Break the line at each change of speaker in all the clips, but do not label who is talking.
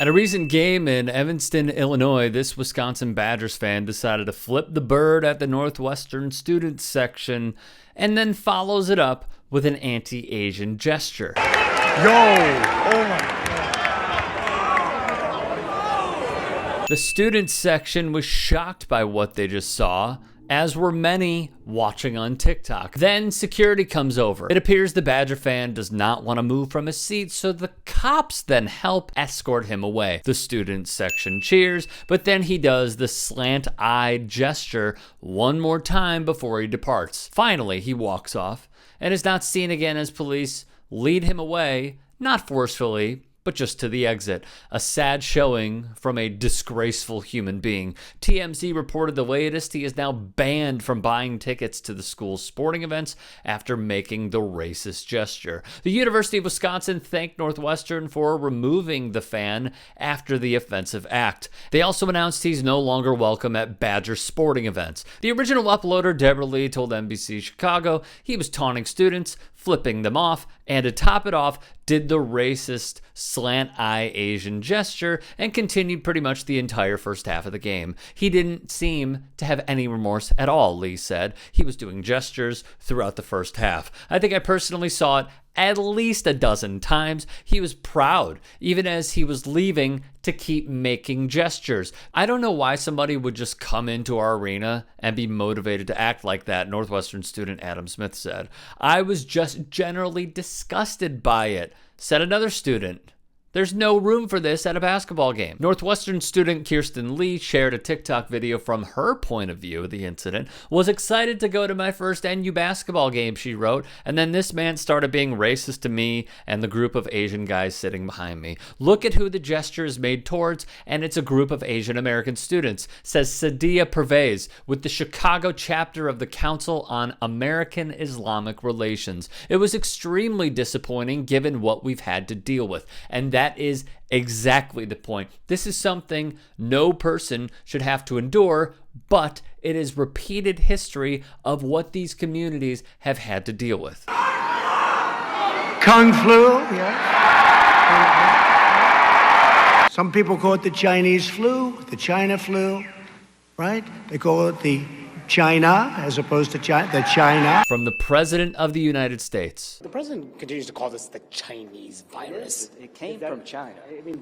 At a recent game in Evanston, Illinois, this Wisconsin Badgers fan decided to flip the bird at the Northwestern students section and then follows it up with an anti-Asian gesture.
Yo! Oh my God.
The students section was shocked by what they just saw, as were many watching on TikTok. Then security comes over. It appears the Badger fan does not want to move from his seat, so the cops then help escort him away. The student section cheers, but then he does the slant-eyed gesture one more time before he departs. Finally, he walks off and is not seen again as police lead him away, not forcefully, but just to the exit. A sad showing from a disgraceful human being. TMZ reported the latest. He is now banned from buying tickets to the school's sporting events after making the racist gesture. The University of Wisconsin thanked Northwestern for removing the fan after the offensive act. They also announced he's no longer welcome at Badger sporting events. The original uploader, Deborah Lee, told NBC Chicago he was taunting students, flipping them off, and to top it off, did the racist slant-eye Asian gesture and continued pretty much the entire first half of the game. He didn't seem to have any remorse at all, Lee said. He was doing gestures throughout the first half. I think I personally saw it at least a dozen times. He was proud, even as he was leaving, to keep making gestures. I don't know why somebody would just come into our arena and be motivated to act like that, Northwestern student Adam Smith said. I was just generally disgusted by it, said another student. There's no room for this at a basketball game. Northwestern student Kirsten Lee shared a TikTok video from her point of view of the incident. Was excited to go to my first NU basketball game, she wrote, and then this man started being racist to me and the group of Asian guys sitting behind me. Look at who the gesture is made towards, and it's a group of Asian American students, says Sadia Pervez with the Chicago chapter of the Council on American Islamic Relations. It was extremely disappointing given what we've had to deal with, and that is exactly the point. This is something no person should have to endure, but it is repeated history of what these communities have had to deal with.
Kung flu, yeah. Some people call it the Chinese flu, the China flu, right? They call it the China as opposed to the China.
From the President of the United States.
The President continues to call this the Chinese virus.
It came from China.
I mean,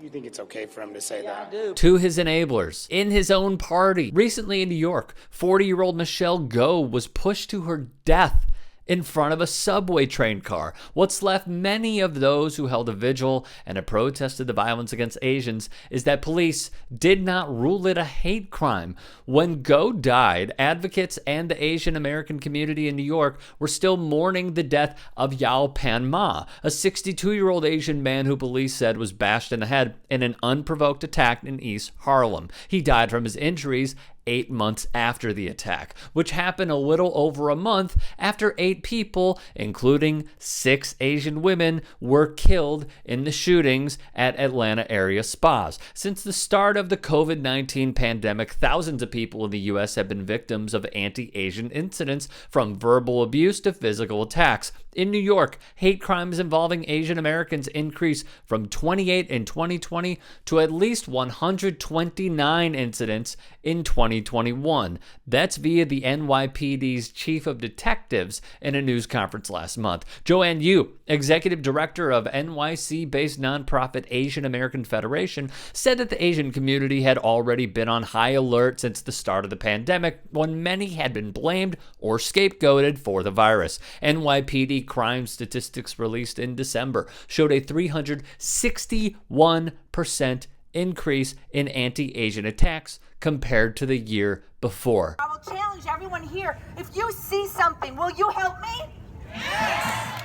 you think it's okay for him to say that?
I do.
To his enablers in his own party. Recently in New York, 40-year-old Michelle Go was pushed to her death in front of a subway train car. What's left many of those who held a vigil and have protested the violence against Asians is that police did not rule it a hate crime. When Go died, advocates and the Asian American community in New York were still mourning the death of Yao Pan Ma, a 62-year-old Asian man who police said was bashed in the head in an unprovoked attack in East Harlem. He died from his injuries 8 months after the attack, which happened a little over a month after 8 people, including 6 Asian women, were killed in the shootings at Atlanta area spas. Since the start of the COVID-19 pandemic, thousands of people in the U.S. have been victims of anti-Asian incidents, from verbal abuse to physical attacks. In New York, hate crimes involving Asian Americans increased from 28 in 2020 to at least 129 incidents in 2021. That's via the NYPD's chief of detectives in a news conference last month. Joanne Yu, executive director of NYC-based nonprofit Asian American Federation, said that the Asian community had already been on high alert since the start of the pandemic, when many had been blamed or scapegoated for the virus. NYPD crime statistics released in December showed a 361% increase in anti-Asian attacks compared to the year before.
I will challenge everyone here. If you see something, will you help me? Yes!